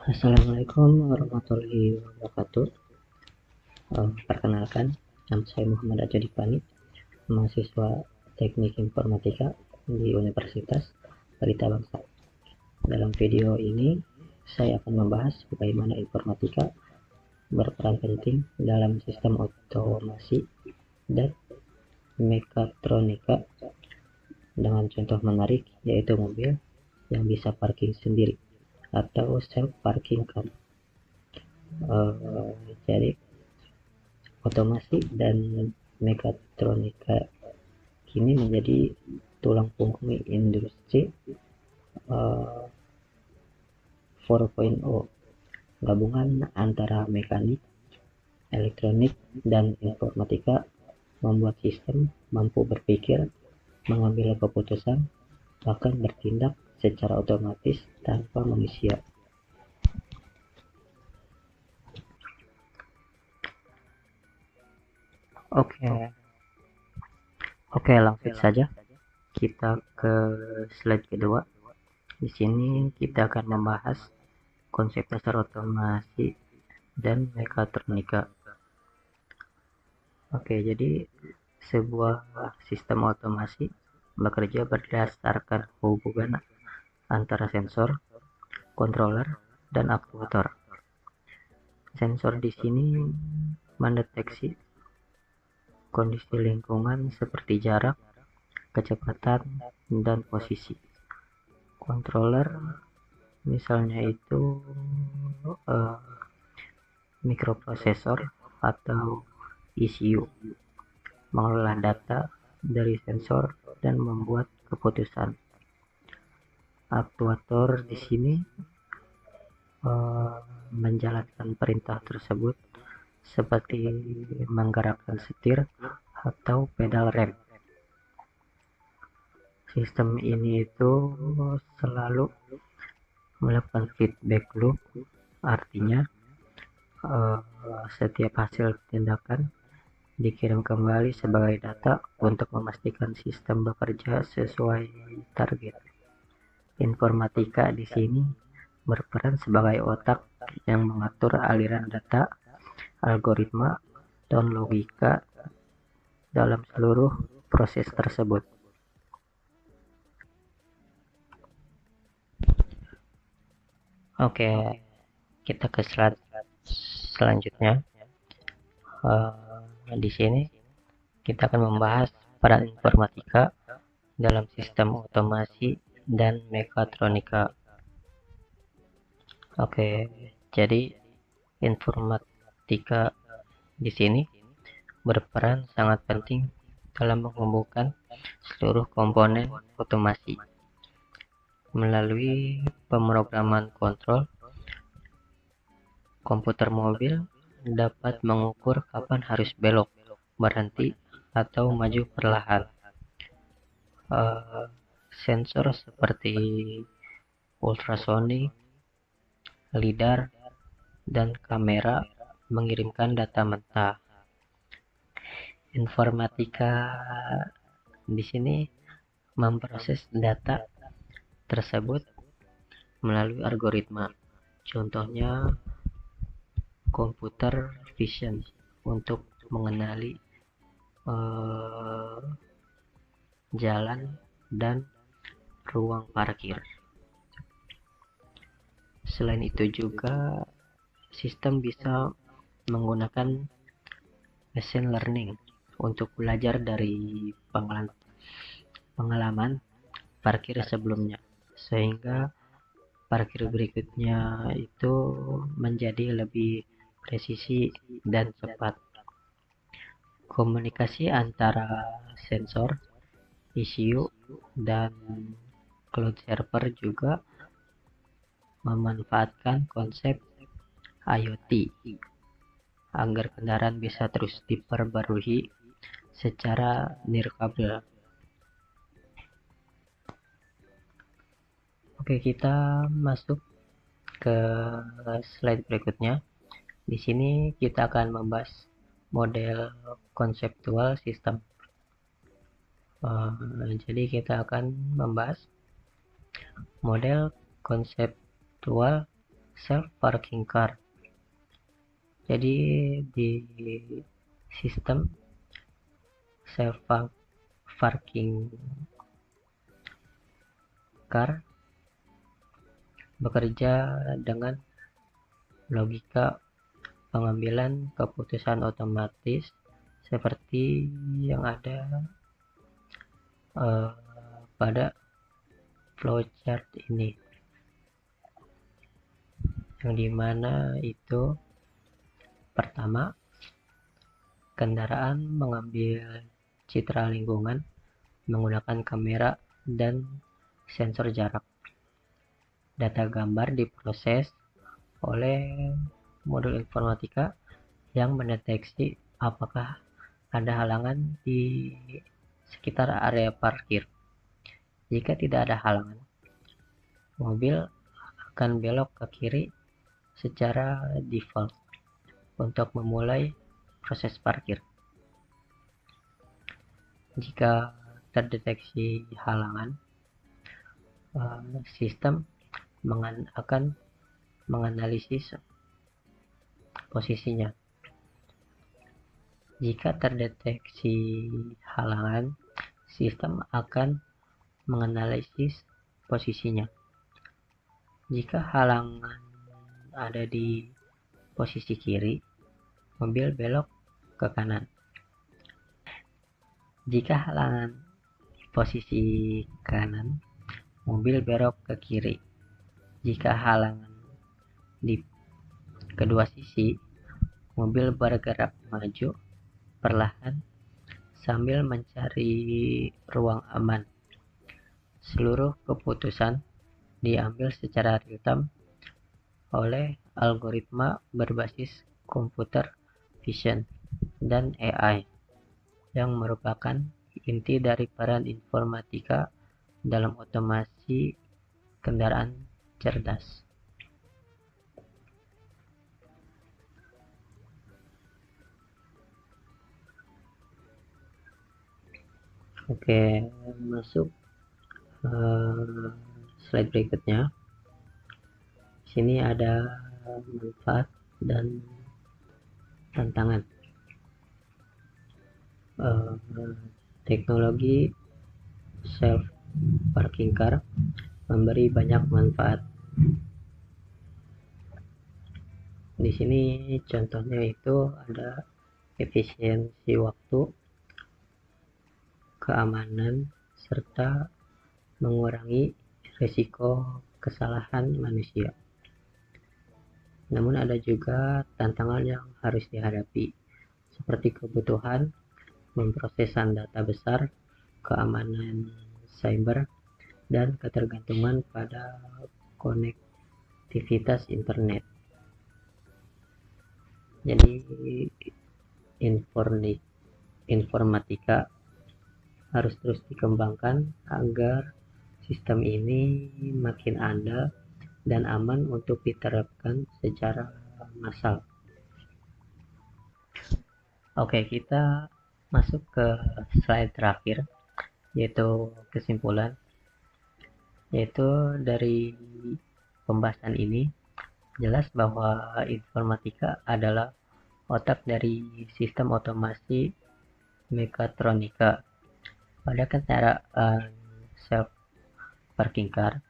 Assalamualaikum warahmatullahi wabarakatuh. Perkenalkan, nama saya Muhammad Ajodipani, mahasiswa Teknik Informatika di Universitas Pelita Bangsa. Dalam video ini, saya akan membahas bagaimana informatika berperan penting dalam sistem otomasi dan mekatronika dengan contoh menarik, yaitu mobil yang bisa parking sendiri atau self parking car. Jadi otomasi dan mekatronika kini menjadi tulang punggung industri 4.0, gabungan antara mekanik, elektronik, dan informatika membuat sistem mampu berpikir, mengambil keputusan, bahkan bertindak secara otomatis tanpa manusia. Oke, langsung saja kita ke slide kedua. Di sini kita akan membahas konsep dasar otomasi dan mekatronika. Jadi sebuah sistem otomasi bekerja berdasarkan hubungan antara sensor, controller, dan aktuator. Sensor di sini mendeteksi kondisi lingkungan seperti jarak, kecepatan, dan posisi. Controller misalnya itu mikroprosesor atau ECU, mengolah data dari sensor dan membuat keputusan. Aktuator di sini menjalankan perintah tersebut seperti menggerakkan setir atau pedal rem. Sistem ini itu selalu melakukan feedback loop, artinya setiap hasil tindakan dikirim kembali sebagai data untuk memastikan sistem bekerja sesuai target. Informatika di sini berperan sebagai otak yang mengatur aliran data, algoritma, dan logika dalam seluruh proses tersebut. Kita ke slide selanjutnya. Di sini kita akan membahas peran informatika dalam sistem otomasi dan mekatronika. Jadi informatika di sini berperan sangat penting dalam menghubungkan seluruh komponen otomasi. Melalui pemrograman kontrol, komputer mobil dapat mengukur kapan harus belok, berhenti, atau maju perlahan. Sensor seperti ultrasonik, lidar, dan kamera mengirimkan data mentah. Informatika di sini memproses data tersebut melalui algoritma. Contohnya computer vision untuk mengenali jalan dan ruang parkir. Selain itu juga sistem bisa menggunakan machine learning untuk belajar dari pengalaman parkir sebelumnya, sehingga parkir berikutnya itu menjadi lebih presisi dan cepat. Komunikasi antara sensor, ECU, dan cloud server juga memanfaatkan konsep IoT agar kendaraan bisa terus diperbarui secara nirkabel. Kita masuk ke slide berikutnya. Di sini kita akan membahas model konseptual sistem. Jadi kita akan membahas model konseptual self parking car. Jadi di sistem self parking car bekerja dengan logika pengambilan keputusan otomatis seperti yang ada pada flowchart ini, yang dimana itu pertama, kendaraan mengambil citra lingkungan menggunakan kamera dan sensor jarak. Data gambar diproses oleh modul informatika yang mendeteksi apakah ada halangan di sekitar area parkir. Jika tidak ada halangan, mobil akan belok ke kiri secara default untuk memulai proses parkir. Jika terdeteksi halangan, sistem akan menganalisis posisinya. Jika terdeteksi halangan, sistem akan menganalisis posisinya. Jika halangan ada di posisi kiri, mobil belok ke kanan. Jika halangan di posisi kanan, mobil belok ke kiri. Jika halangan di kedua sisi, mobil bergerak maju perlahan sambil mencari ruang aman. Seluruh keputusan diambil secara real-time oleh algoritma berbasis computer vision dan AI, yang merupakan inti dari peran informatika dalam otomasi kendaraan cerdas. Oke, masuk slide berikutnya. Di sini ada manfaat dan tantangan. Teknologi self parking car memberi banyak manfaat. Di sini contohnya itu ada efisiensi waktu, keamanan, serta mengurangi risiko kesalahan manusia. Namun ada juga tantangan yang harus dihadapi, seperti kebutuhan memprosesan data besar, keamanan cyber, dan ketergantungan pada konektivitas internet. Jadi informatika harus terus dikembangkan agar sistem ini makin andal dan aman untuk diterapkan secara massal. Oke, kita masuk ke slide terakhir, yaitu kesimpulan. Yaitu dari pembahasan ini jelas bahwa informatika adalah otak dari sistem otomasi mekatronika. Pada kendaraan self parking car,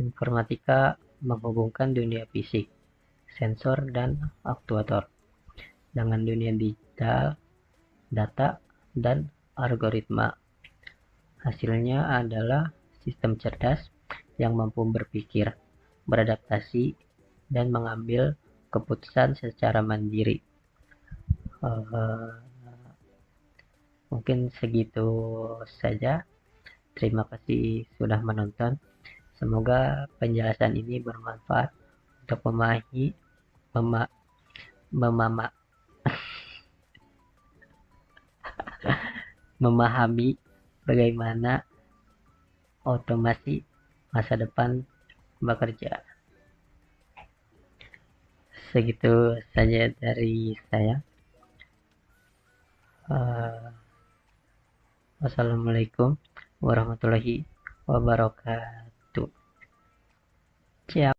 informatika menghubungkan dunia fisik, sensor, dan aktuator dengan dunia digital, data, dan algoritma. Hasilnya adalah sistem cerdas yang mampu berpikir, beradaptasi, dan mengambil keputusan secara mandiri. Mungkin segitu saja. Terima kasih sudah menonton. Semoga penjelasan ini bermanfaat untuk memahami bagaimana otomasi masa depan bekerja. Segitu saja dari saya. Wassalamualaikum warahmatullahi wabarakatuh. Ciao.